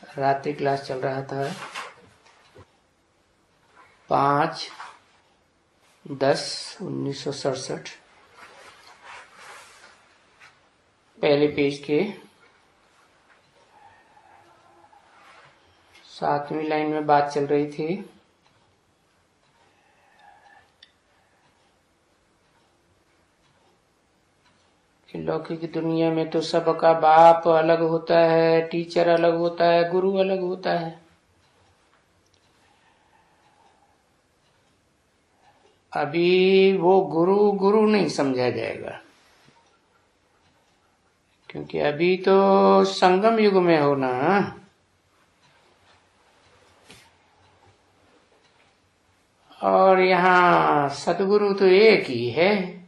रात्रि क्लास चल रहा था 5/10/1967। पहले पेज के 7वीं लाइन में बात चल रही थी कि लौकिक दुनिया में तो सबका बाप अलग होता है, टीचर अलग होता है, गुरु अलग होता है। अभी वो गुरु नहीं समझा जाएगा, क्योंकि अभी तो संगम युग में हो ना। और यहाँ सतगुरु तो एक ही है।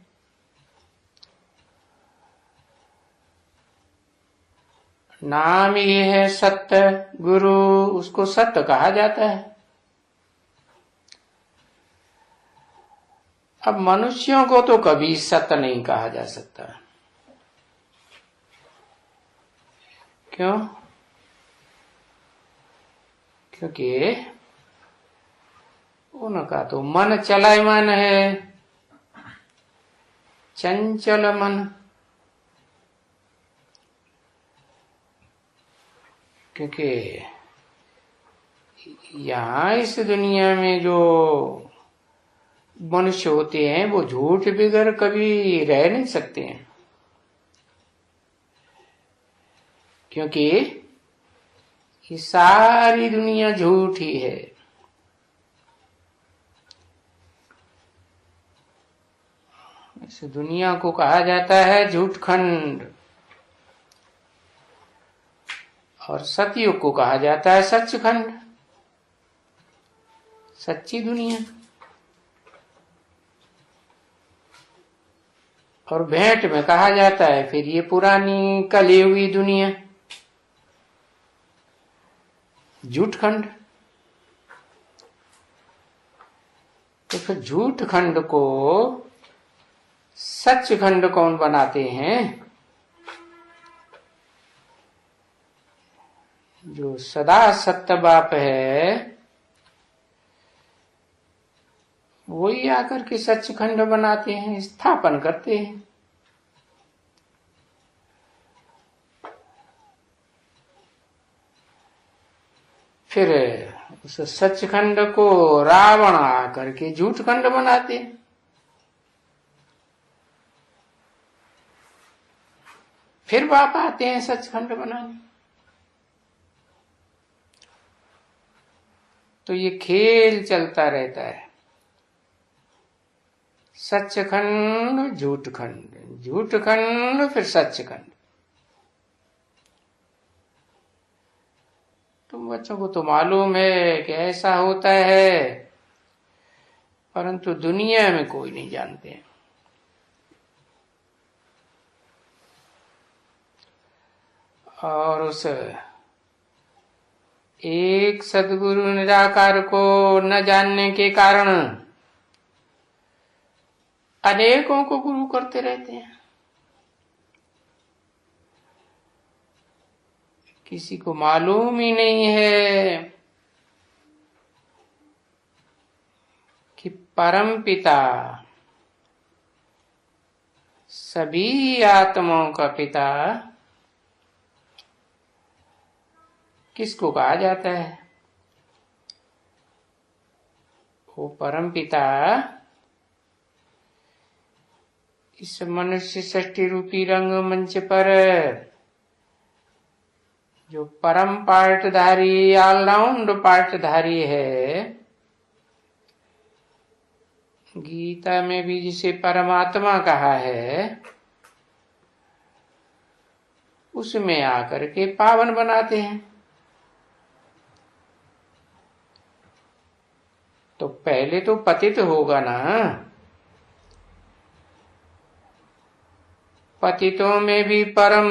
नाम ये है सत्य गुरु, उसको सत्य कहा जाता है। अब मनुष्यों को तो कभी सत्य नहीं कहा जा सकता। क्यों? क्योंकि उनका तो मन चलायमान है, चंचल मन। क्योंकि यहाँ इस दुनिया में जो मनुष्य होते हैं वो झूठ बगैर कभी रह नहीं सकते हैं, क्योंकि ये सारी दुनिया झूठ ही है। इस दुनिया को कहा जाता है झूठखंड, और सतयुग को कहा जाता है सचखंड, सच्ची दुनिया। और भेंट में कहा जाता है फिर ये पुरानी कली हुई दुनिया, झूठखंड। तो फिर झूठखंड को सचखंड कौन बनाते हैं? जो सदा सत्य बाप है वही आकर के सचखंड बनाते हैं, स्थापन करते हैं। फिर उस सचखंड को रावण आकर के झूठखंड बनाते हैं। फिर बाप आते हैं सचखंड बनाने। तो ये खेल चलता रहता है, सचखंड झूठखंड, झूठखंड फिर सचखंड। तुम बच्चों को तो मालूम है कि ऐसा होता है, परंतु दुनिया में कोई नहीं जानते। और उस एक सदगुरु निराकार को न जानने के कारण अनेकों को गुरु करते रहते हैं। किसी को मालूम ही नहीं है कि परम पिता, सभी आत्माओं का पिता किसको कहा जाता है? वो परम पिता इस मनुष्य सृष्टि रूपी रंगमंच पर जो परम पार्टधारी, ऑलराउंड पार्टधारी है, गीता में भी जिसे परमात्मा कहा है, उसमें आकर के पावन बनाते हैं। तो पहले तो पतित होगा ना। पतितों में भी परम,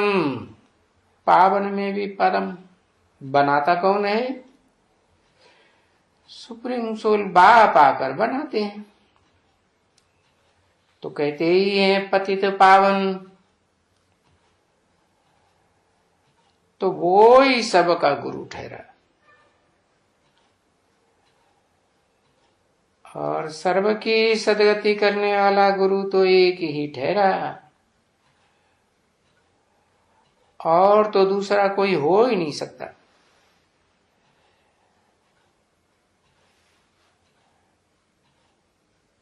पावन में भी परम। बनाता कौन है? सुप्रीम सोल बाप आकर बनाते हैं। तो कहते ही हैं पतित पावन। तो वो ही सबका गुरु ठहरा। और सर्व की सदगति करने वाला गुरु तो एक ही ठहरा, और तो दूसरा कोई हो ही नहीं सकता।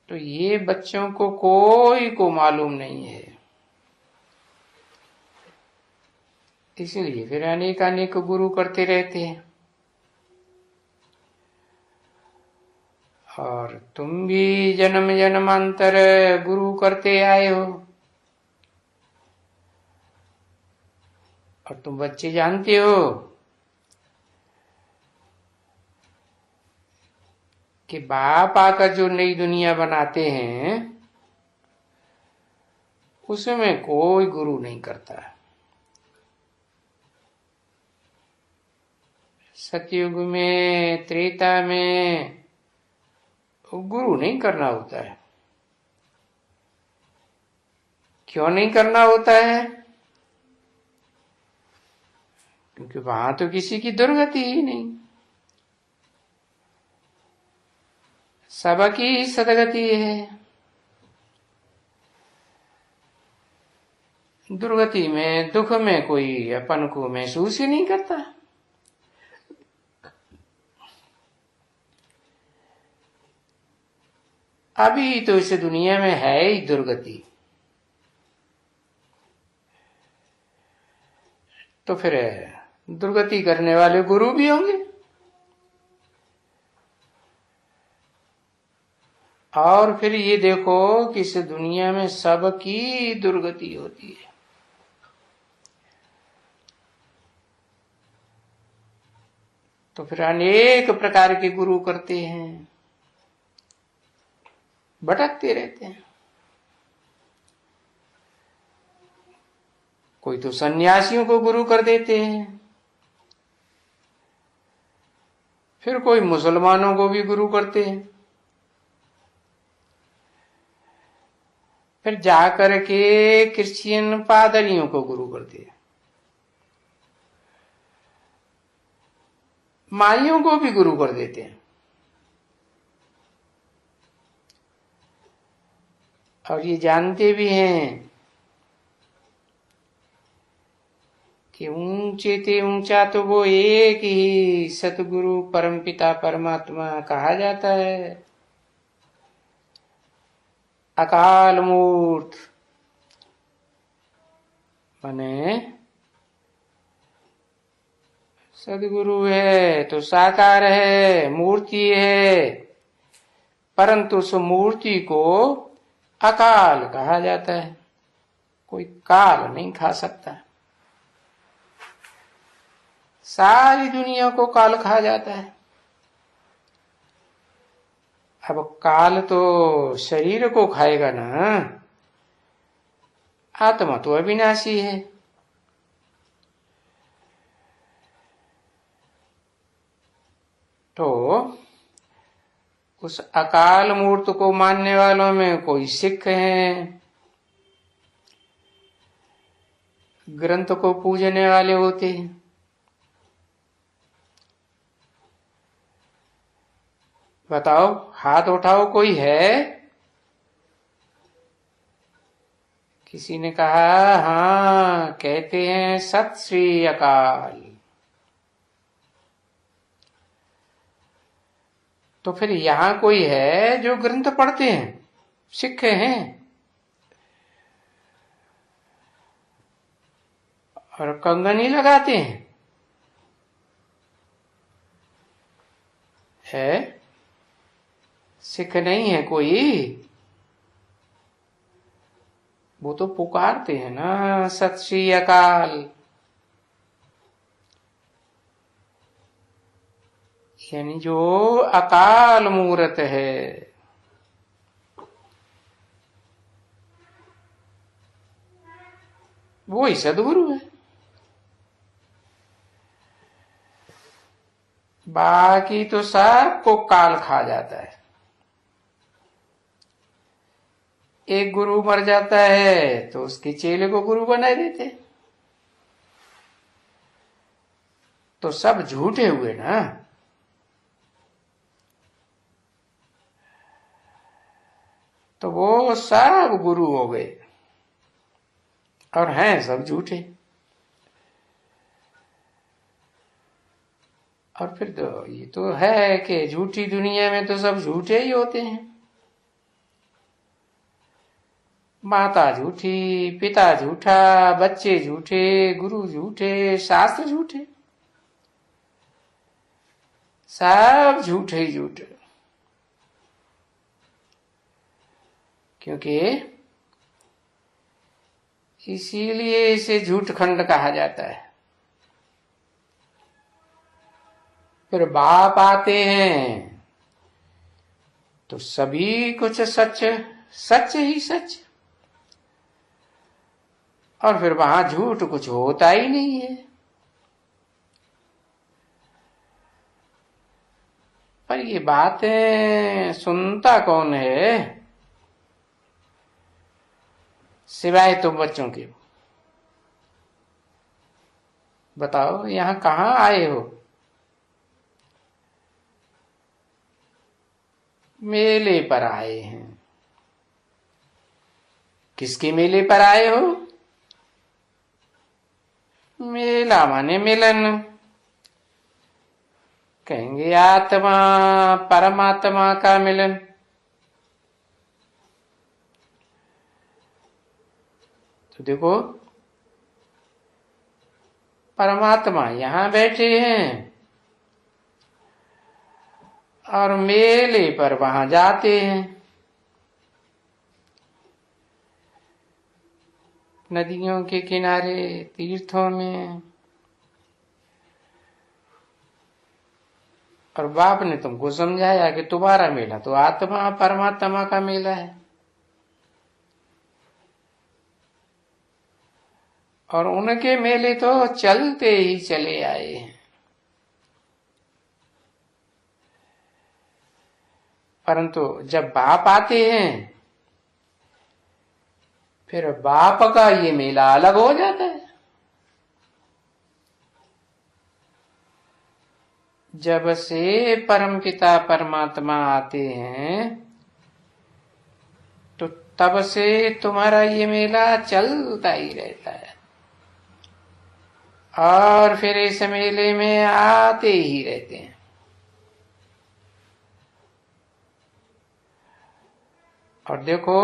तो ये बच्चों को कोई को मालूम नहीं है, इसलिए फिर अनेक अनेक गुरु करते रहते हैं। और तुम भी जन्म जन्मांतर गुरु करते आए हो, और तुम बच्चे जानते हो कि बाप आकर जो नई दुनिया बनाते हैं उसमें कोई गुरु नहीं करता। सतयुग में, त्रेता में गुरु नहीं करना होता है। क्यों नहीं करना होता है? क्योंकि वहां तो किसी की दुर्गति ही नहीं, सबकी सदगति है। दुर्गति में, दुख में कोई अपन को महसूस ही नहीं करता। अभी तो इस दुनिया में है ही दुर्गति, तो फिर दुर्गति करने वाले गुरु भी होंगे। और फिर ये देखो कि इस दुनिया में सबकी दुर्गति होती है। तो फिर अनेक प्रकार के गुरु करते हैं, भटकते रहते हैं। कोई तो सन्यासियों को गुरु कर देते हैं, फिर कोई मुसलमानों को भी गुरु करते हैं, फिर जाकर के क्रिश्चियन पादरियों को गुरु करते हैं, माइयों को भी गुरु कर देते हैं। और ये जानते भी हैं कि ऊंचे ते ऊंचा तो वो एक ही सतगुरु परमपिता परमात्मा कहा जाता है, अकाल मूर्त। माने सदगुरु है तो साकार है, मूर्ति है, परंतु उस मूर्ति को अकाल कहा जाता है, कोई काल नहीं खा सकता। सारी दुनिया को काल खा जाता है। अब काल तो शरीर को खाएगा ना, आत्मा तो अविनाशी है। तो उस अकाल मूर्त को मानने वालों में कोई सिख हैं, ग्रंथ को पूजने वाले होते हैं। बताओ, हाथ उठाओ, कोई है? किसी ने कहा हाँ, कहते हैं सत श्री अकाल। तो फिर यहां कोई है जो ग्रंथ पढ़ते हैं, सिख हैं और कंगन लगाते हैं? है? सिख नहीं है कोई? वो तो पुकारते हैं ना सत श्री अकाल, यानी जो अकाल मूर्त है। वो ही सदगुरु है। बाकी तो सबको काल खा जाता है। एक गुरु मर जाता है तो उसके चेले को गुरु बना देते। तो सब झूठे हुए ना। तो वो सब गुरु हो गए और हैं सब झूठे। और फिर तो ये तो है कि झूठी दुनिया में तो सब झूठे ही होते हैं। माता झूठी, पिता झूठा, बच्चे झूठे, गुरु झूठे, शास्त्र झूठे, सब झूठे ही झूठे। क्योंकि इसीलिए इसे झूठ खंड कहा जाता है। फिर बाप आते हैं तो सभी कुछ सच, सच ही सच, और फिर वहां झूठ कुछ होता ही नहीं है। पर ये बातें सुनता कौन है सिवाय तुम बच्चों के? बताओ यहां कहां आए हो? मेले पर आए हैं। किसके मेले पर आए हो? मेला माने मिलन। कहेंगे आत्मा परमात्मा का मिलन। तो देखो परमात्मा यहां बैठे हैं और मेले पर वहां जाते हैं। नदियों के किनारे, तीर्थों में। और बाप ने तुमको समझाया कि तुम्हारा मेला तो आत्मा परमात्मा का मेला है, और उनके मेले तो चलते ही चले आए हैं। परंतु जब बाप आते हैं फिर बाप का ये मेला अलग हो जाता है। जब से परमपिता परमात्मा आते हैं तो तब से तुम्हारा ये मेला चलता ही रहता है, और फिर इस मेले में आते ही रहते हैं। और देखो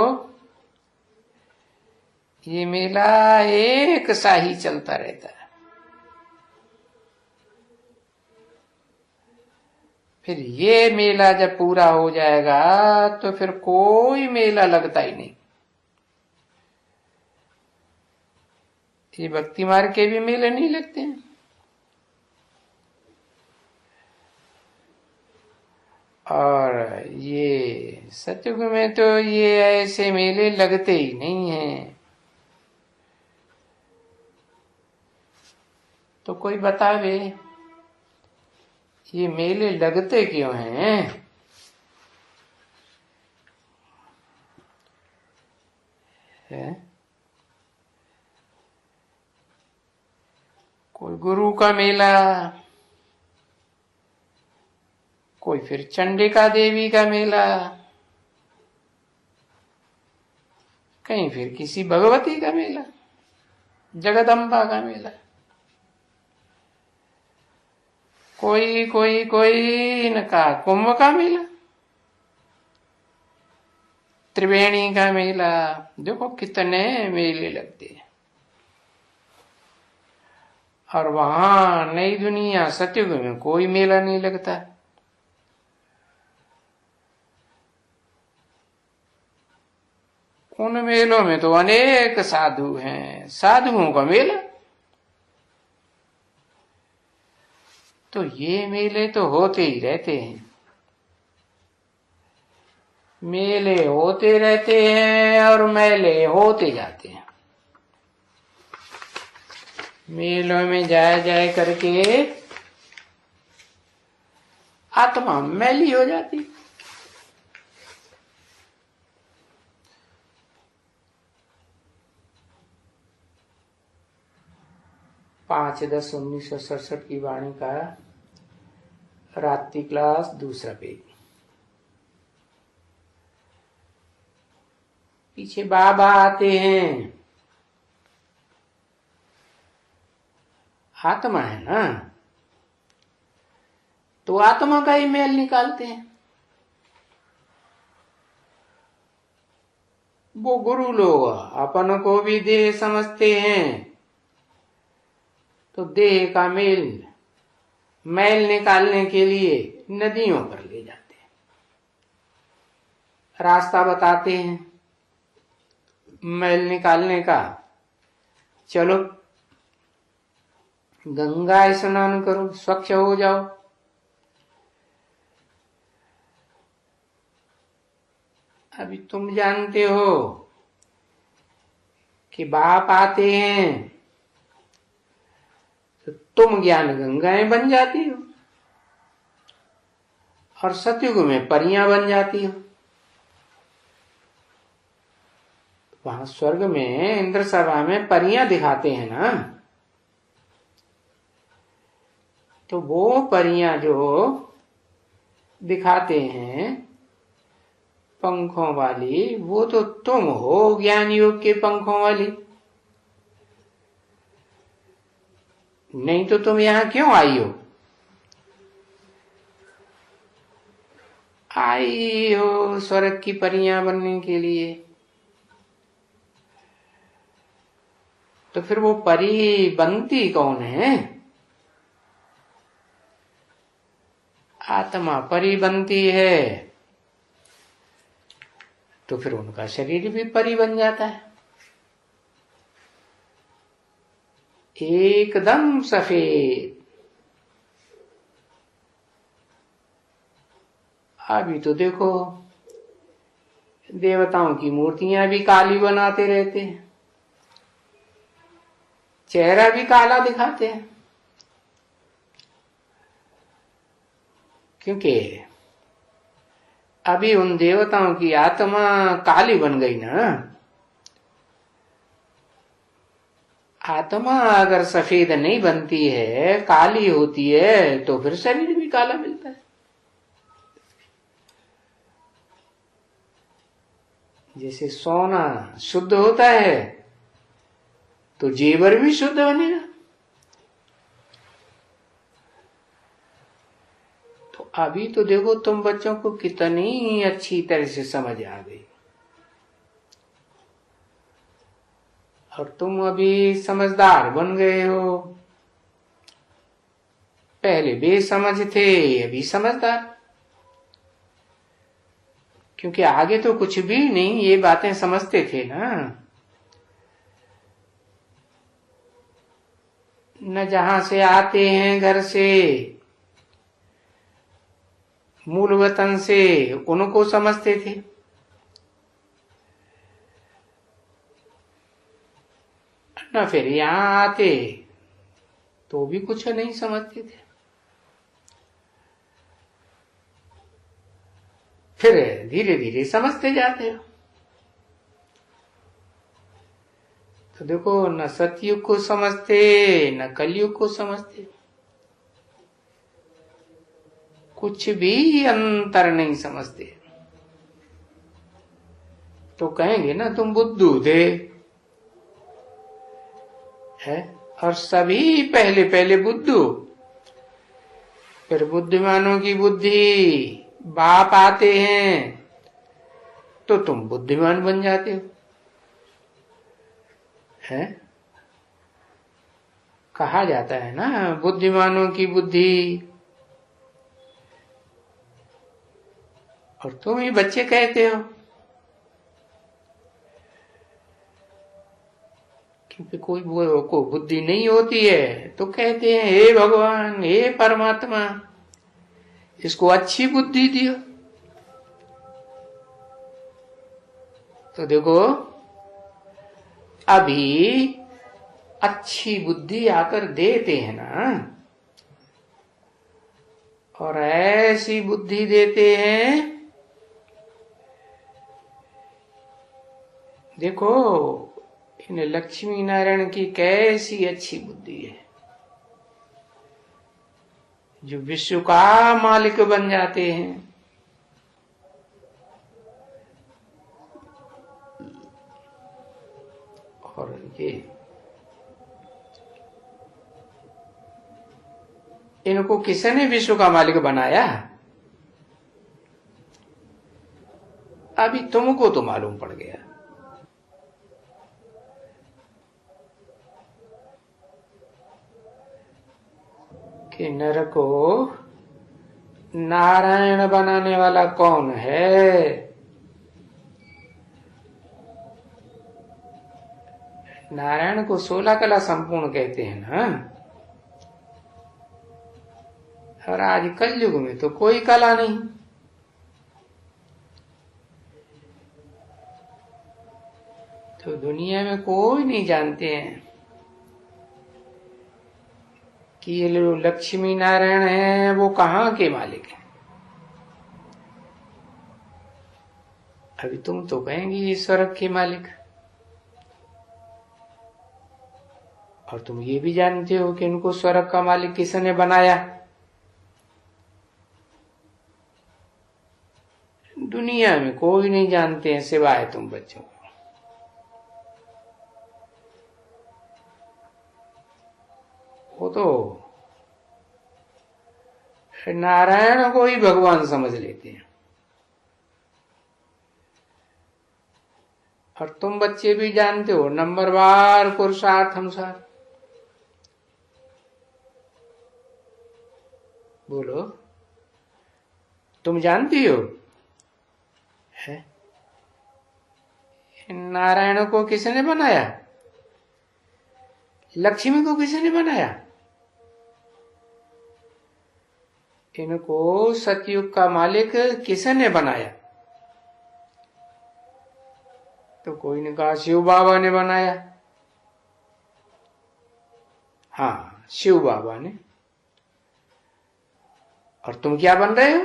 ये मेला एक सा ही चलता रहता है। फिर ये मेला जब पूरा हो जाएगा तो फिर कोई मेला लगता ही नहीं। ये भक्ति मार्ग के भी मेले नहीं लगते हैं। और ये सतयुग में तो ये ऐसे मेले लगते ही नहीं हैं। तो कोई बतावे ये मेले लगते क्यों हैं? है? कोई गुरु का मेला, कोई फिर चंडिका देवी का मेला, कहीं फिर किसी भगवती का मेला, जगदम्बा का मेला। कोई इनका कुंभ का मेला, त्रिवेणी का मेला। देखो कितने मेले लगते हैं। और वहां नई दुनिया सतयुग में कोई मेला नहीं लगता। उन मेलों में तो अनेक साधु हैं, साधुओं का मेला। तो ये मेले तो होते ही रहते हैं। मेले होते रहते हैं और मेले होते जाते हैं। मेलों में जाए जाए करके आत्मा मैली हो जाती। 5/10/1967 की वाणी का रात्रि क्लास, दूसरा पेज। पीछे बाबा आते हैं, आत्मा है ना, तो आत्मा का ही मेल निकालते हैं। वो गुरु लोग अपन को भी देह समझते हैं, तो देह का मैल निकालने के लिए नदियों पर ले जाते हैं, रास्ता बताते हैं मैल निकालने का। चलो गंगा स्नान करो, स्वच्छ हो जाओ। अभी तुम जानते हो कि बाप आते हैं तो तुम ज्ञान गंगाएं बन जाती हो और सतयुग में परियां बन जाती हो। वहां स्वर्ग में इंद्र सभा में परियां दिखाते हैं ना, तो वो परियां जो दिखाते हैं पंखों वाली, वो तो तुम हो ज्ञान योग के पंखों वाली। नहीं तो तुम यहां क्यों आई हो? आई हो स्वर्ग की परियां बनने के लिए। तो फिर वो परी बनती कौन है? आत्मा परी बनती है, तो फिर उनका शरीर भी परी बन जाता है, एकदम सफेद। अभी तो देखो देवताओं की मूर्तियां भी काली बनाते रहते हैं, चेहरा भी काला दिखाते हैं, क्योंकि अभी उन देवताओं की आत्मा काली बन गई ना। आत्मा अगर सफेद नहीं बनती है, काली होती है, तो फिर शरीर भी काला मिलता है। जैसे सोना शुद्ध होता है तो जेवर भी शुद्ध बनेगा। तो अभी तो देखो तुम बच्चों को कितनी अच्छी तरह से समझ आ गई, और तुम अभी समझदार बन गए हो। पहले बेसमझ थे, अभी समझदार। क्योंकि आगे तो कुछ भी नहीं ये बातें समझते थे ना, न जहां से आते हैं घर से, मूल वतन से, उनको समझते थे। न फिर यहां आते तो भी कुछ नहीं समझते थे। फिर धीरे धीरे समझते जाते हो। तो देखो न सतयुग को समझते न कलयुग को समझते, कुछ भी अंतर नहीं समझते। तो कहेंगे ना तुम बुद्धू थे, है? और सभी पहले पहले बुद्धू, फिर बुद्धिमानों की बुद्धि बाप आते हैं तो तुम बुद्धिमान बन जाते हो, है? कहा जाता है ना बुद्धिमानों की बुद्धि, और तुम ही बच्चे कहते हो। क्योंकि कोई को बुद्धि नहीं होती है तो कहते हैं हे भगवान, हे परमात्मा, इसको अच्छी बुद्धि दियो। तो देखो अभी अच्छी बुद्धि आकर देते हैं ना, और ऐसी बुद्धि देते हैं। देखो इन लक्ष्मी नारायण की कैसी अच्छी बुद्धि है। जो विश्व का मालिक बन जाते हैं। और ये इनको किसने विश्व का मालिक बनाया? अभी तुमको तो मालूम पड़ गया। कि नर को नारायण बनाने वाला कौन है? नारायण को 16 कला संपूर्ण कहते हैं ना। और आज कलयुग में तो कोई कला नहीं। तो दुनिया में कोई नहीं जानते हैं कि ये जो लक्ष्मी नारायण है वो कहाँ के मालिक है। अभी तुम तो कहेंगे ये स्वर्ग के मालिक, और तुम ये भी जानते हो कि इनको स्वर्ग का मालिक किसने बनाया। दुनिया में कोई नहीं जानते हैं सिवाय तुम बच्चों। वो तो नारायण को ही भगवान समझ लेते हैं। और तुम बच्चे भी जानते हो नंबरवार पुरुषार्थ अनुसार। बोलो, तुम जानती हो है नारायण को किसने बनाया? लक्ष्मी को किसने बनाया? इनको सतयुग का मालिक किसने बनाया? तो कोई ने कहा शिव बाबा ने बनाया। हाँ, शिव बाबा ने। और तुम क्या बन रहे हो?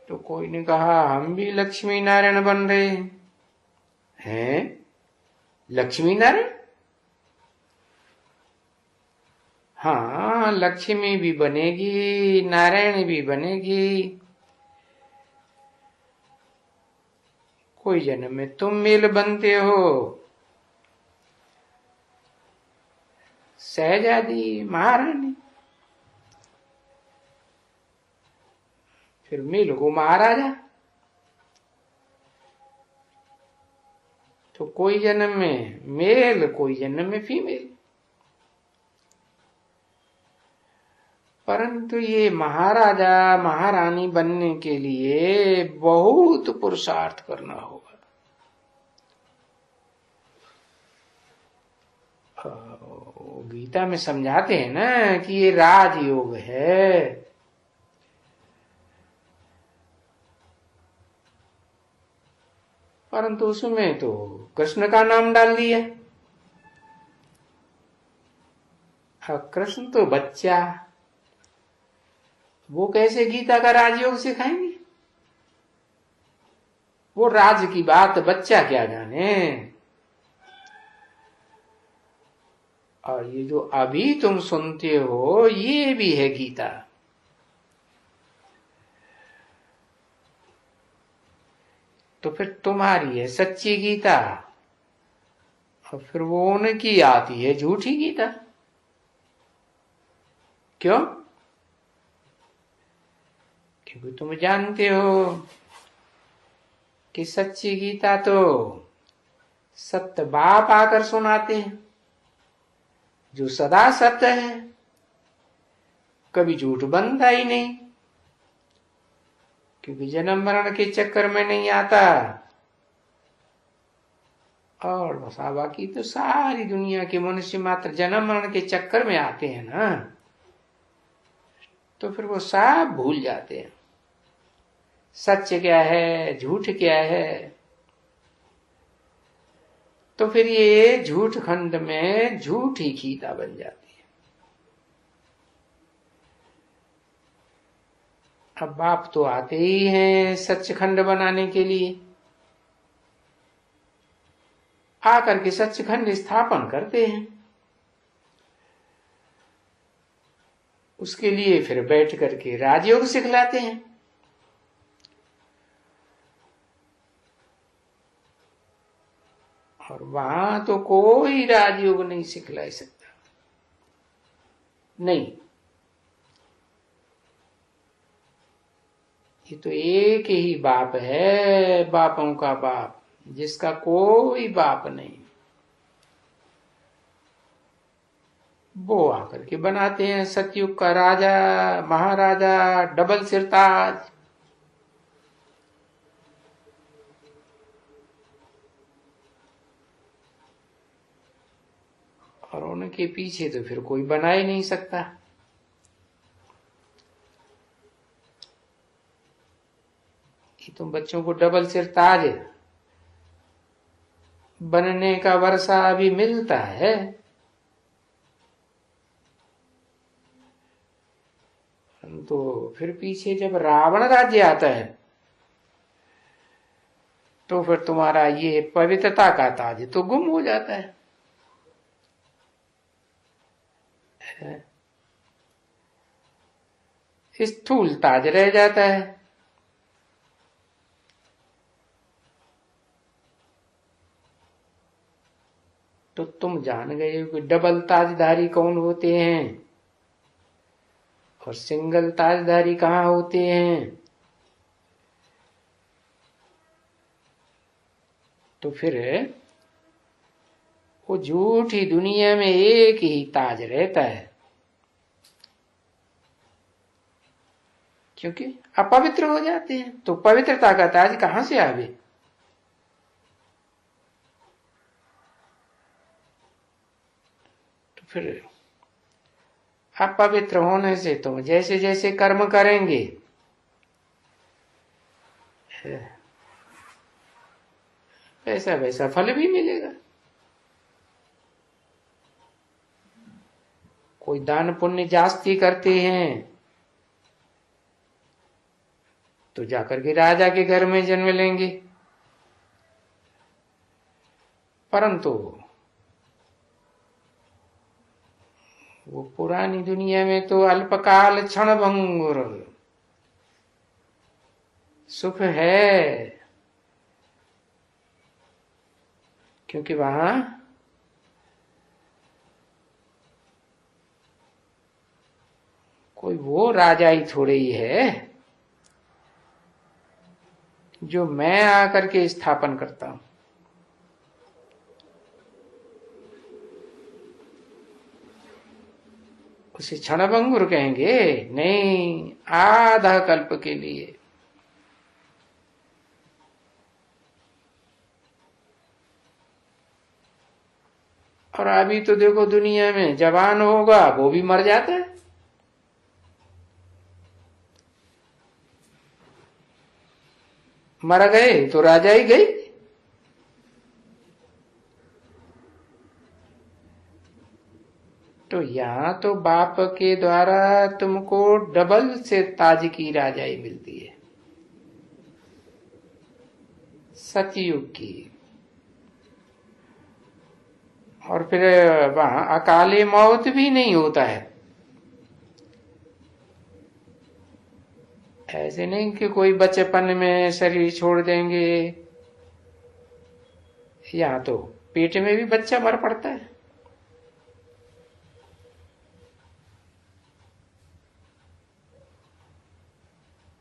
तो कोई ने कहा हम भी लक्ष्मी नारायण बन रहे हैं। लक्ष्मी नारायण? हाँ, लक्ष्मी भी बनेगी, नारायण भी बनेगी। कोई जन्म में तुम मेल बनते हो, शहजादी महारानी, फिर मेल को महाराजा। तो कोई जन्म में मेल, कोई जन्म में फीमेल। परंतु ये महाराजा महारानी बनने के लिए बहुत पुरुषार्थ करना होगा। गीता में समझाते हैं ना कि ये राजयोग है। परंतु उसमें तो कृष्ण का नाम डाल दिया। कृष्ण तो बच्चा, वो कैसे गीता का राजयोग सिखाएंगे? वो राज की बात बच्चा क्या जाने। और ये जो अभी तुम सुनते हो ये भी है गीता। तो फिर तुम्हारी है सच्ची गीता, और फिर वो उनकी आती है झूठी गीता। क्यों? क्योंकि तुम जानते हो कि सच्ची गीता तो सत्य बाप आकर सुनाते हैं, जो सदा सत्य है, कभी झूठ बनता ही नहीं, क्योंकि जन्म मरण के चक्कर में नहीं आता। और बसा बाकी तो सारी दुनिया के मनुष्य मात्र जन्म मरण के चक्कर में आते हैं ना, तो फिर वो सब भूल जाते हैं सत्य क्या है, झूठ क्या है। तो फिर ये झूठ खंड में झूठ ही गीता बन जाती है। अब बाप तो आते ही हैं सच्चखंड बनाने के लिए, आकर के सच्चखंड स्थापन करते हैं। उसके लिए फिर बैठ करके राजयोग सिखलाते हैं। और वहां तो कोई राजयोग नहीं सिखला सकता, नहीं। ये तो एक ही बाप है, बापों का बाप, जिसका कोई बाप नहीं। वो आकर के बनाते हैं सतयुग का राजा महाराजा, डबल सिरताज। और उनके पीछे तो फिर कोई बना ही नहीं सकता। ये तो बच्चों को डबल सिरताज बनने का वर्षा अभी मिलता है। तो फिर पीछे जब रावण राज्य आता है तो फिर तुम्हारा ये पवित्रता का ताज तो गुम हो जाता है। स्थूल ताज रह जाता है। तो तुम जान गए हो कि डबल ताजधारी कौन होते हैं और सिंगल ताजधारी कहाँ होते हैं। तो फिर वो झूठी दुनिया में एक ही ताज रहता है, क्योंकि अपवित्र हो जाते हैं। तो पवित्रता का ताज कहां से आवे। तो फिर अपवित्र होने से तुम जैसे जैसे कर्म करेंगे वैसा वैसा फल भी मिलेगा। कोई दान पुण्य जास्ती करते हैं तो जाकर के राजा के घर में जन्म लेंगे, परंतु वो पुरानी दुनिया में तो अल्पकाल क्षण भंगुर सुख है, क्योंकि वहां कोई वो राजा ही थोड़े ही है जो मैं आकर के स्थापन करता हूं। उसे क्षणभंगुर कहेंगे, नहीं, आधा कल्प के लिए। और अभी तो देखो दुनिया में जवान होगा वो भी मर जाता है। मर गए तो राजा ही गई। तो यहां तो बाप के द्वारा तुमको डबल से ताज की राजाई मिलती है, सतयुग की। और फिर वहां अकाले मौत भी नहीं होता है। ऐसे नहीं कि कोई बचपन में शरीर छोड़ देंगे, यहाँ तो पेट में भी बच्चा मर पड़ता है।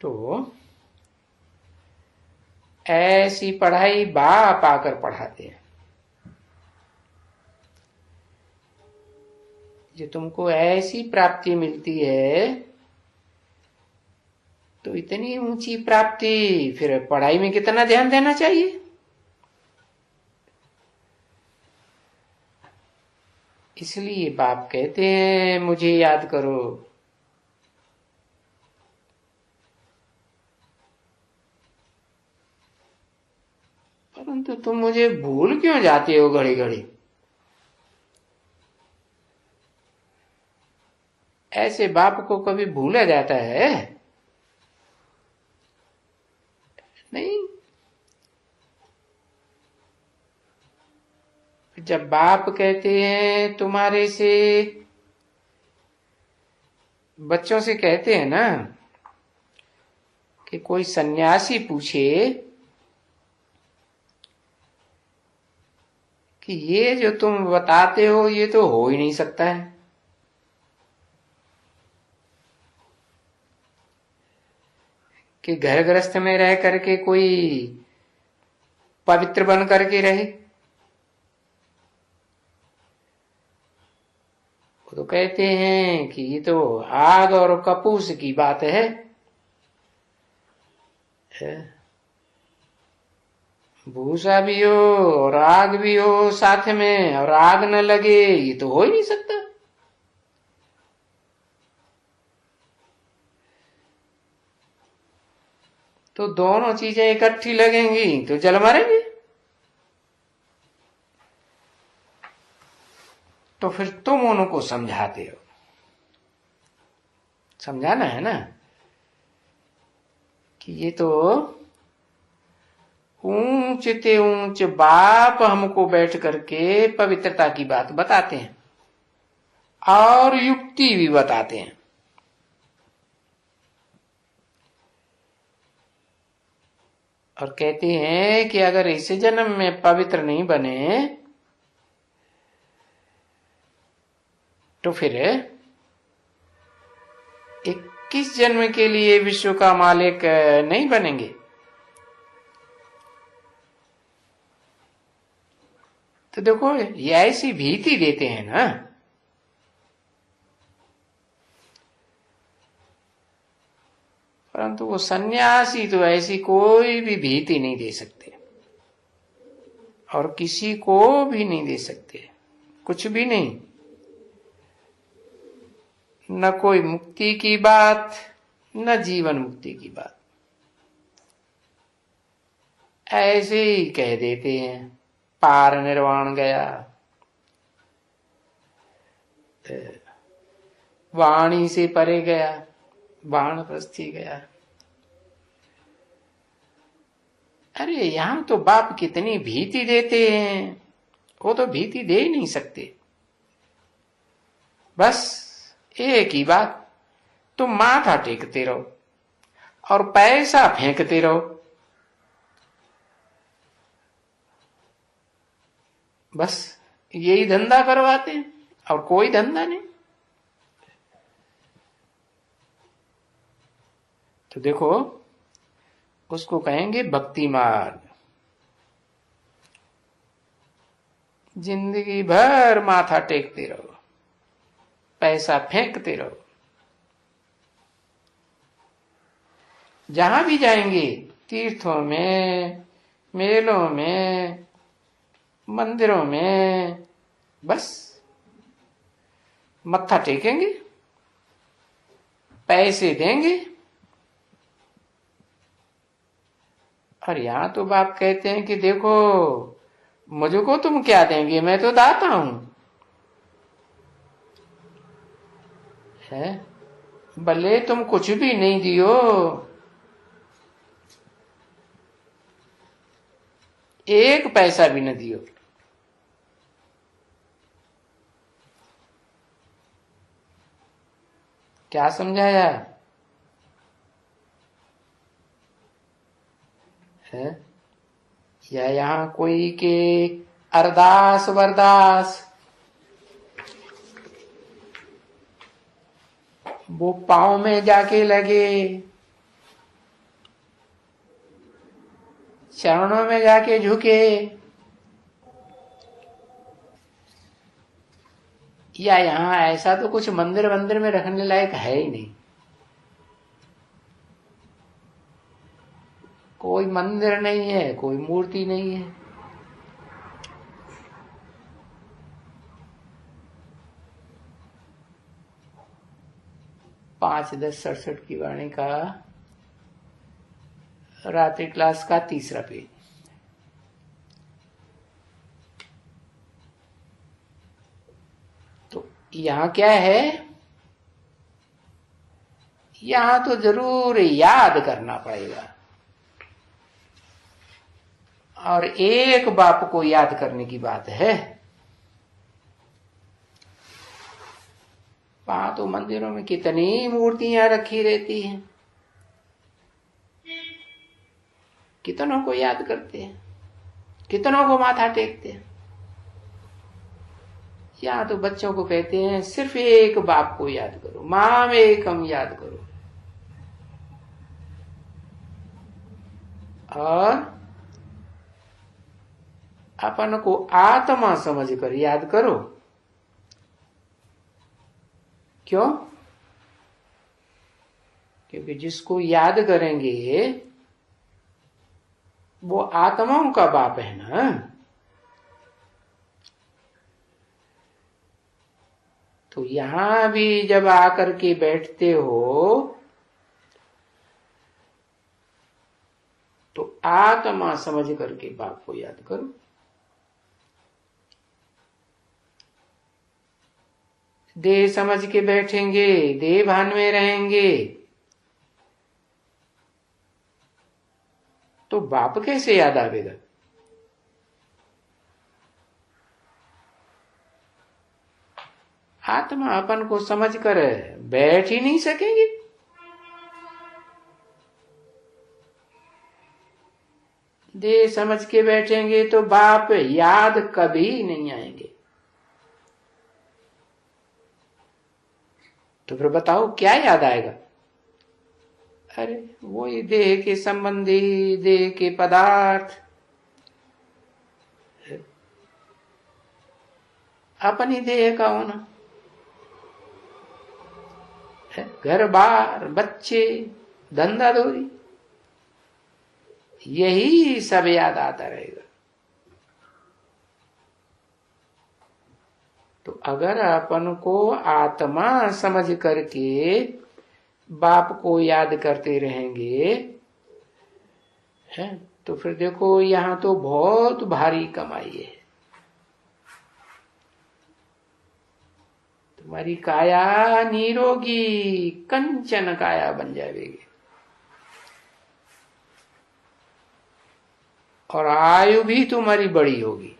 तो ऐसी पढ़ाई बाप आकर पढ़ाते हैं, जो तुमको ऐसी प्राप्ति मिलती है। तो इतनी ऊंची प्राप्ति, फिर पढ़ाई में कितना ध्यान देना चाहिए। इसलिए बाप कहते हैं मुझे याद करो। परंतु तुम मुझे भूल क्यों जाते हो घड़ी घड़ी। ऐसे बाप को कभी भूला जाता है? नहीं। जब बाप कहते हैं तुम्हारे से बच्चों से कहते हैं ना कि कोई सन्यासी पूछे कि ये जो तुम बताते हो ये तो हो ही नहीं सकता है, कि घर गृहस्थ में रह करके कोई पवित्र बन करके रहे। वो तो कहते हैं कि ये तो आग और कपूस की बात है। भूसा भी हो और आग भी हो साथ में, और आग न लगे, ये तो हो ही नहीं सकता। तो दोनों चीजें इकट्ठी लगेंगी तो जल मरेंगे। तो फिर तुम उनको समझाते हो, समझाना है ना कि ये तो ऊंच ते ऊंच बाप हमको बैठ करके पवित्रता की बात बताते हैं और युक्ति भी बताते हैं। और कहते हैं कि अगर इस जन्म में पवित्र नहीं बने तो फिर 21 जन्म के लिए विश्व का मालिक नहीं बनेंगे। तो देखो ये ऐसी भीति देते हैं ना, परंतु वो सन्यासी तो ऐसी कोई भी भीति नहीं दे सकते और किसी को भी नहीं दे सकते, कुछ भी नहीं। न कोई मुक्ति की बात, न जीवन मुक्ति की बात, ऐसे ही कह देते हैं पार निर्वाण गया, वाणी से परे गया, वानप्रस्थी गया। अरे यहां तो बाप कितनी भीति देते हैं, वो तो भीति दे ही नहीं सकते। बस एक ही बात, तुम माथा टेकते रहो और पैसा फेंकते रहो, बस यही धंधा करवाते हैं और कोई धंधा नहीं। तो देखो उसको कहेंगे भक्ति मार्ग। जिंदगी भर माथा टेकते रहो, पैसा फेंकते रहो, जहां भी जाएंगे, तीर्थों में, मेलों में, मंदिरों में, बस मत्था टेकेंगे, पैसे देंगे। और यहां तो बाप कहते हैं कि देखो मुझको तुम क्या देंगे, मैं तो दाता हूं, है भले तुम कुछ भी नहीं दियो, एक पैसा भी न दियो, क्या समझाया है? या यहां कोई के अरदास वरदास वो पांव में जाके लगे, चरणों में जाके झुके, या यहां ऐसा तो कुछ मंदिर वंदिर में रखने लायक है ही नहीं। कोई मंदिर नहीं है, कोई मूर्ति नहीं है। पांच 10-67 की वाणी का रात्रि क्लास का 3रा पेज। तो यहां क्या है, यहां तो जरूर याद करना पड़ेगा, और एक बाप को याद करने की बात है। वहां तो मंदिरों में कितनी मूर्तियां रखी रहती हैं, कितनों को याद करते हैं, कितनों को माथा टेकते हैं। यहाँ तो बच्चों को कहते हैं सिर्फ एक बाप को याद करो, माम एकम याद करो, और अपन को आत्मा समझकर याद करो। क्यों? क्योंकि जिसको याद करेंगे वो आत्माओं का बाप है ना। तो यहां भी जब आकर के बैठते हो तो आत्मा समझ करके बाप को याद करो। देह समझ के बैठेंगे, देह भान में रहेंगे, तो बाप कैसे याद आवेगा? आत्मा अपन को समझ कर बैठ ही नहीं सकेंगे। देह समझ के बैठेंगे तो बाप याद कभी नहीं आएंगे। तो फिर बताओ क्या याद आएगा? अरे वही देह के संबंधी, देह के पदार्थ, अपनी देह का होना, घर बार, बच्चे, धंधा धोरी, यही सब याद आता रहेगा। तो अगर अपन को आत्मा समझ करके बाप को याद करते रहेंगे, है, तो फिर देखो यहां तो बहुत भारी कमाई है। तुम्हारी काया निरोगी कंचन काया बन जाएगी, और आयु भी तुम्हारी बड़ी होगी।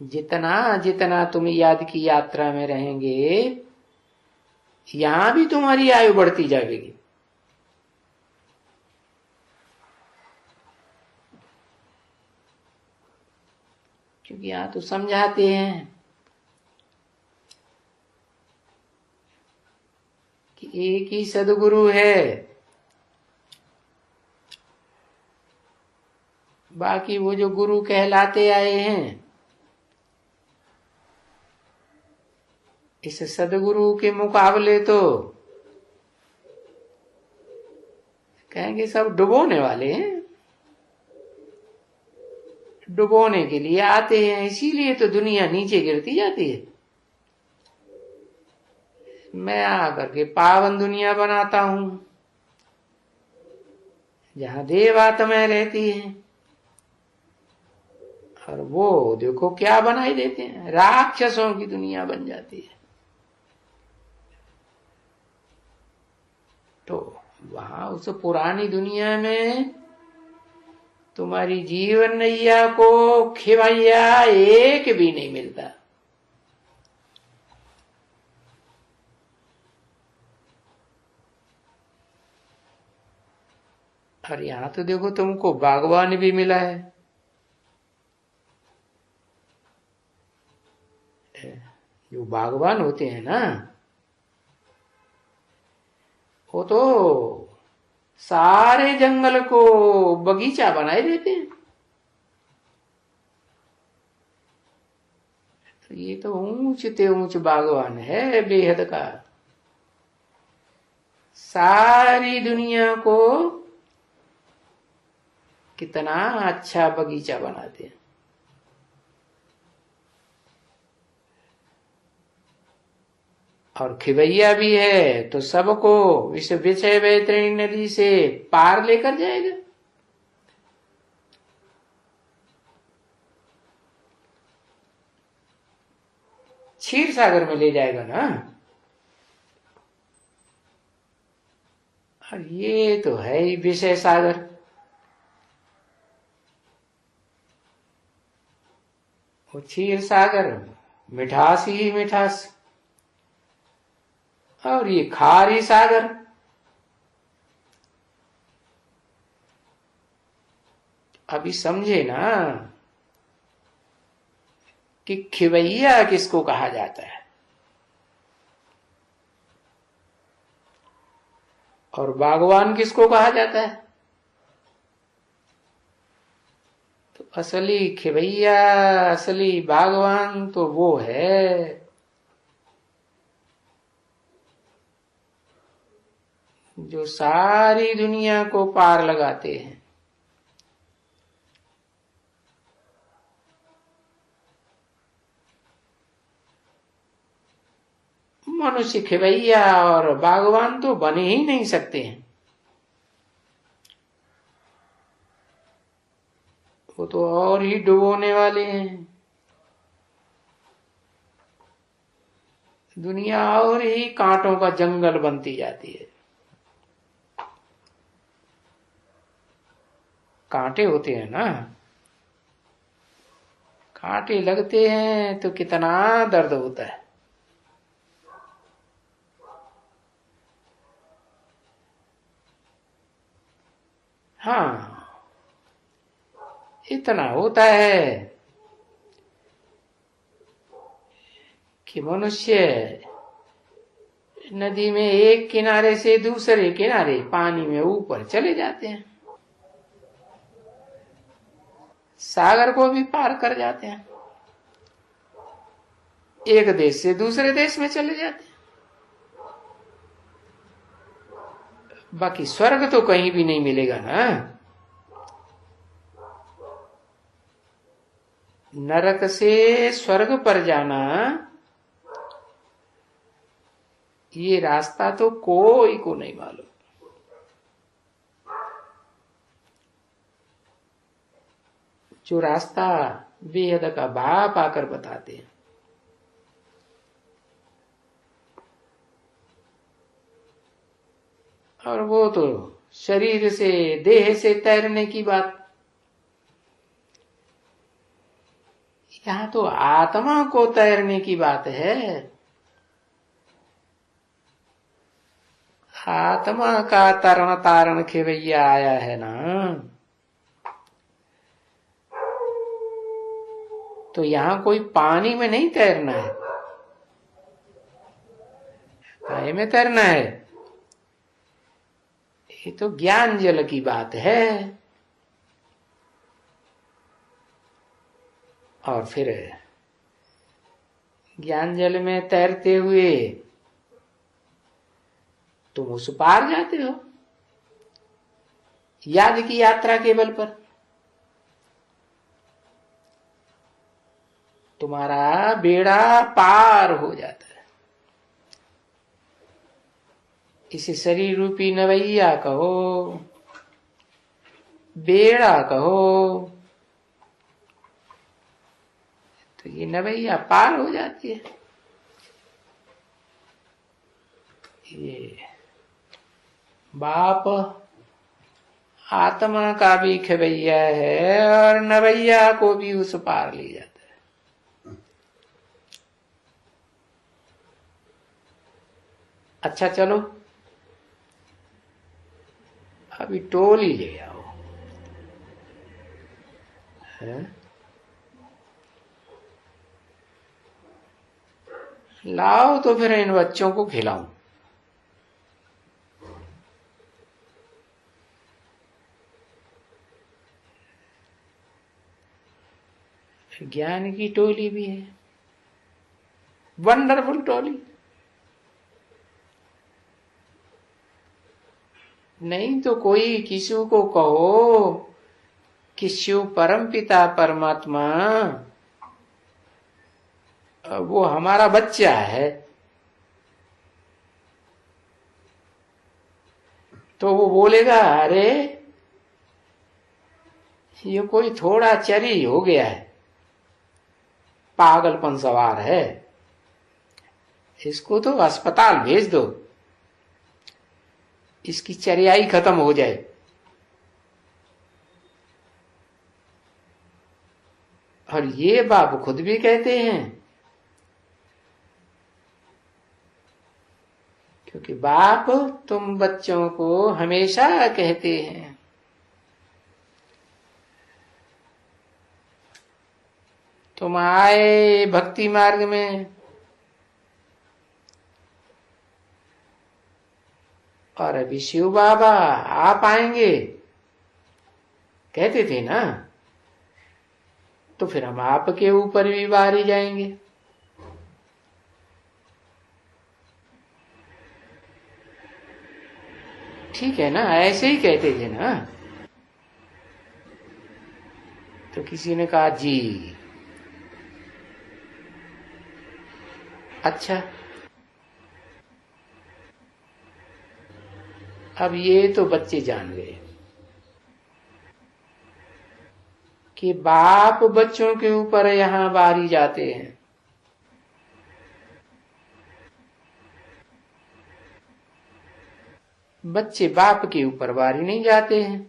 जितना जितना तुम याद की यात्रा में रहेंगे, यहां भी तुम्हारी आयु बढ़ती जाएगी। क्योंकि यहां तो समझाते हैं कि एक ही सदगुरु है, बाकी वो जो गुरु कहलाते आए हैं, इस सदगुरु के मुकाबले तो कहेंगे सब डुबोने वाले हैं, डुबोने के लिए आते हैं, इसीलिए तो दुनिया नीचे गिरती जाती है। मैं आकर के पावन दुनिया बनाता हूं जहां देवात्माएं रहती हैं, और वो देखो क्या बनाई देते हैं, राक्षसों की दुनिया बन जाती है। तो वहां उस पुरानी दुनिया में तुम्हारी जीवन नैया को खिवैया एक भी नहीं मिलता। और यहां तो देखो तुमको बागवान भी मिला है। जो बागवान होते हैं ना, वो तो सारे जंगल को बगीचा बनाए देते हैं। तो ये तो ऊंच ते ऊंच बागवान है बेहद का, सारी दुनिया को कितना अच्छा बगीचा बनाते हैं। और खिवैया भी है तो सबको इस विषय वैतरणी नदी से पार लेकर जाएगा। क्षीर सागर में ले जाएगा ना। और ये तो है ही विषय सागर। वो क्षीर सागर मिठास ही मिठास, और ये खारी सागर। अभी समझे ना कि खिवैया किसको कहा जाता है और बागवान किसको कहा जाता है। तो असली खिवैया, असली बागवान तो वो है जो सारी दुनिया को पार लगाते हैं। मनुष्य खिवैया और बागवान तो बने ही नहीं सकते हैं, वो तो और ही डुबोने वाले हैं। दुनिया और ही कांटों का जंगल बनती जाती है। कांटे होते हैं ना, कांटे लगते हैं तो कितना दर्द होता है। हाँ, इतना होता है कि मनुष्य नदी में एक किनारे से दूसरे किनारे पानी में ऊपर चले जाते हैं, सागर को भी पार कर जाते हैं, एक देश से दूसरे देश में चले जाते हैं। बाकी स्वर्ग तो कहीं भी नहीं मिलेगा ना। नरक से स्वर्ग पर जाना, ये रास्ता तो कोई को नहीं मालूम। जो रास्ता बेहद का बाप आकर बताते हैं, और वो तो शरीर से, देह से तैरने की बात। यहां तो आत्मा को तैरने की बात है। आत्मा का तरण तारण खिवैया आया है ना, तो यहां कोई पानी में नहीं तैरना है, काय में तैरना है। ये तो ज्ञान जल की बात है। और फिर ज्ञान जल में तैरते हुए तुम उस पार जाते हो, याद की यात्रा के बल पर। तुम्हारा बेड़ा पार हो जाता है। इसे शरीर रूपी नवैया कहो, बेड़ा कहो, तो ये नवैया पार हो जाती है। ये बाप आत्मा का भी खिवैया है और नवैया को भी उस पार ले जाता है। अच्छा चलो, अभी टोली ले आओ। है? लाओ तो फिर इन बच्चों को खिलाऊं। ज्ञान की टोली भी है, वंडरफुल टोली। नहीं तो कोई किसी को कहो कि शिव परम पिता परमात्मा वो हमारा बच्चा है, तो वो बोलेगा अरे ये कोई थोड़ा चरी हो गया है, पागलपन सवार है, इसको तो अस्पताल भेज दो, इसकी चरियाई खत्म हो जाए। और ये बाप खुद भी कहते हैं कि बाप तुम बच्चों को हमेशा कहते हैं तुम आए भक्ति मार्ग में और अभी शिव बाबा आप आएंगे कहते थे ना, तो फिर हम आपके ऊपर भी बारी जाएंगे। ठीक है ना, ऐसे ही कहते थे ना। तो किसी ने कहा जी अच्छा, अब ये तो बच्चे जान गए कि बाप बच्चों के ऊपर यहां बारी जाते हैं। बच्चे बाप के ऊपर बारी नहीं जाते हैं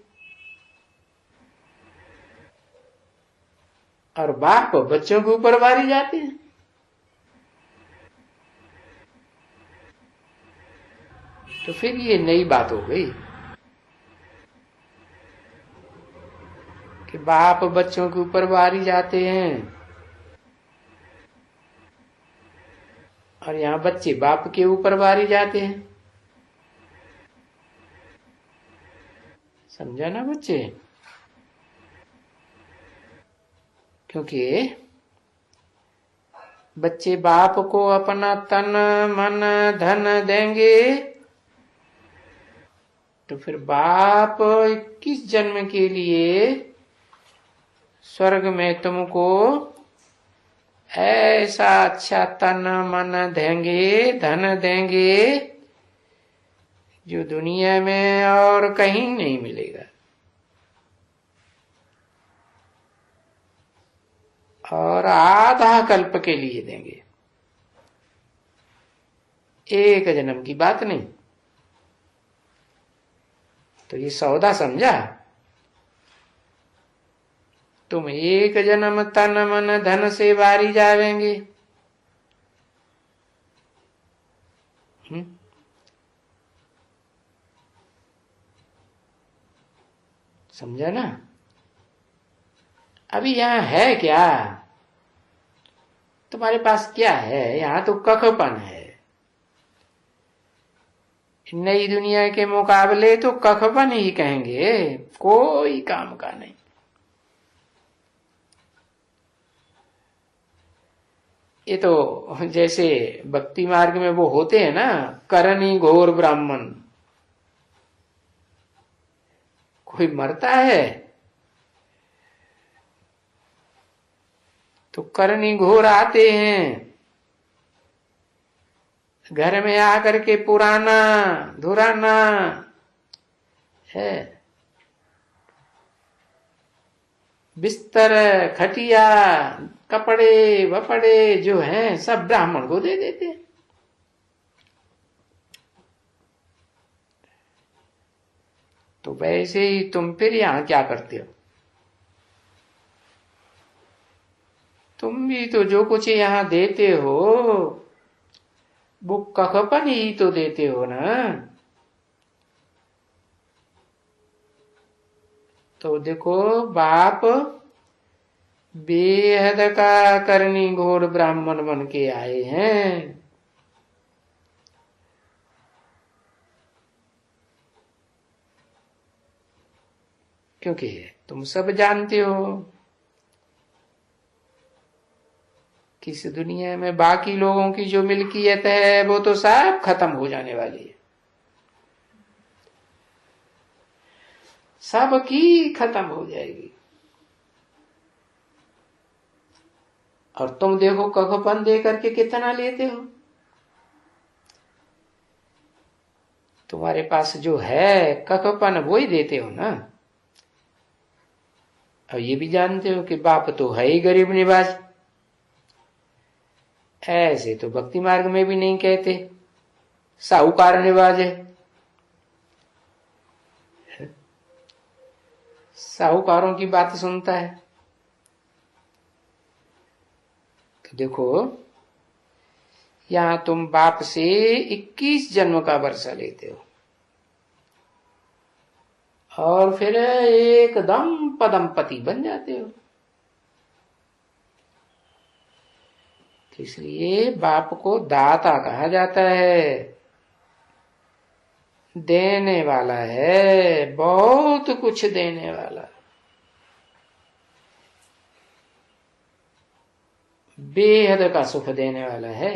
और बाप बच्चों के ऊपर बारी जाते हैं। तो फिर ये नई बात हो गई कि बाप बच्चों के ऊपर बारी जाते हैं और यहाँ बच्चे बाप के ऊपर बारी जाते हैं। समझा ना बच्चे? क्योंकि बच्चे बाप को अपना तन मन धन देंगे तो फिर बाप 21 जन्म के लिए स्वर्ग में तुमको ऐसा अच्छा तन मन देंगे, धन देंगे जो दुनिया में और कहीं नहीं मिलेगा। और आधा कल्प के लिए देंगे, एक जन्म की बात नहीं। तो ये सौदा समझा? तुम एक जन्म तन मन धन से बारी जावेंगे, समझा ना? अभी यहां है क्या? तुम्हारे पास क्या है? यहां तो कखपन है। नई दुनिया के मुकाबले तो कखपन ही कहेंगे, कोई काम का नहीं। ये तो जैसे भक्ति मार्ग में वो होते हैं ना, करनी घोर ब्राह्मण। कोई मरता है तो करनी घोर आते हैं, घर में आकर के पुराना धुराना है, बिस्तर खटिया कपड़े वपड़े जो हैं सब ब्राह्मण को दे देते हैं। तो वैसे ही तुम फिर यहां क्या करते हो? तुम भी तो जो कुछ यहां देते हो वो कखपन ही तो देते हो ना। तो देखो बाप बेहद का करनी घोर ब्राह्मण बन के आए हैं। क्योंकि तुम सब जानते हो कि इस दुनिया में बाकी लोगों की जो मिल्कियत है वो तो सब खत्म हो जाने वाली है, सबकी खत्म हो जाएगी। और तुम देखो कखपन दे करके कितना लेते हो। तुम्हारे पास जो है कखपन वो ही देते हो ना। और ये भी जानते हो कि बाप तो है ही गरीब निवाज। ऐसे तो भक्ति मार्ग में भी नहीं कहते, साहूकार निवाज है। साहूकारों की बात सुनता है। तो देखो यहां तुम बाप से 21 जन्म का वर्षा लेते हो और फिर एकदम पदमपति बन जाते हो। तो इसलिए बाप को दाता कहा जाता है, देने वाला है, बहुत कुछ देने वाला, बेहद का सुख देने वाला है।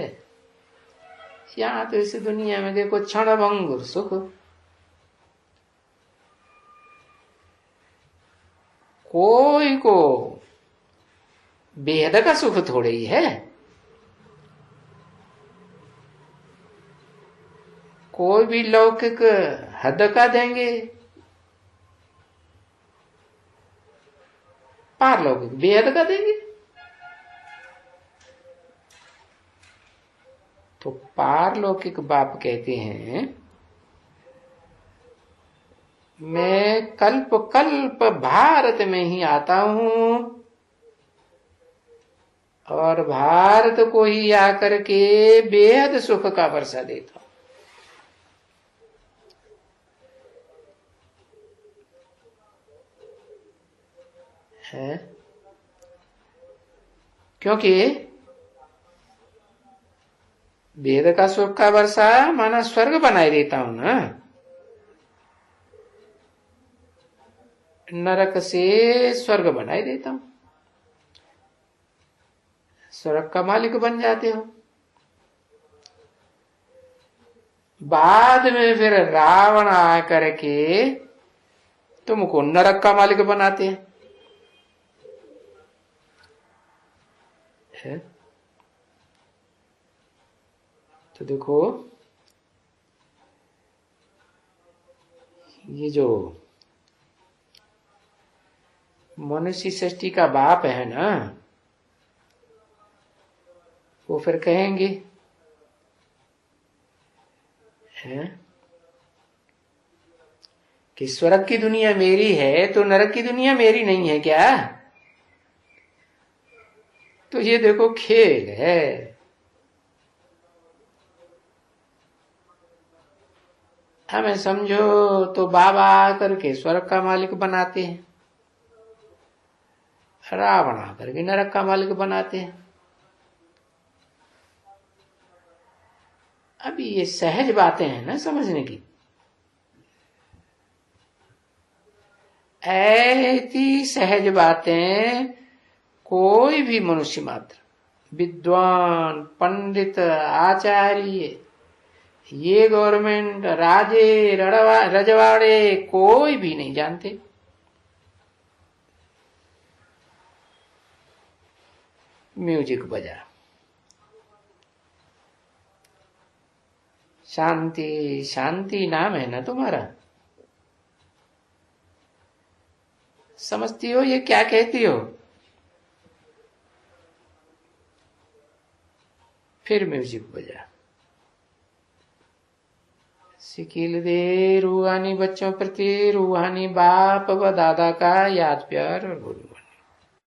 यहां तो इस दुनिया में देखो क्षणभंगुर सुख, कोई को बेहद का सुख थोड़े ही है। कोई भी लौकिक हद का देंगे, पारलौकिक बेहद का देंगे। तो पारलौकिक बाप कहते हैं मैं कल्प कल्प भारत में ही आता हूं और भारत को ही आकर के बेहद सुख का वर्षा देता हूं। है क्योंकि वेद का सुख का वर्षा माना स्वर्ग बनाए देता हूं ना, नरक से स्वर्ग बनाए देता हूं, स्वर्ग का मालिक बन जाते हो। बाद में फिर रावण आकर के तुमको नरक का मालिक बनाते हैं। है? तो देखो ये जो मनुष्य सृष्टि का बाप है ना, वो फिर कहेंगे है कि स्वर्ग की दुनिया मेरी है तो नरक की दुनिया मेरी नहीं है क्या? तो ये देखो खेल है। हमें समझो तो बाबा आकर के स्वर्ग का मालिक बनाते हैं, रावण आकर के नरक का मालिक बनाते हैं। अभी ये सहज बातें हैं ना समझने की। ऐसी सहज बातें कोई भी मनुष्य मात्र, विद्वान, पंडित, आचार्य, ये गवर्नमेंट, राजे, रजवाड़े कोई भी नहीं जानते। म्यूजिक बजा, शांति शांति नाम है ना तुम्हारा, समझती हो ये क्या कहती हो? फिर म्यूजिक बजा, सिकिल दे रूहानी बच्चों प्रति रूहानी बाप व दादा का याद प्यार और गुरु।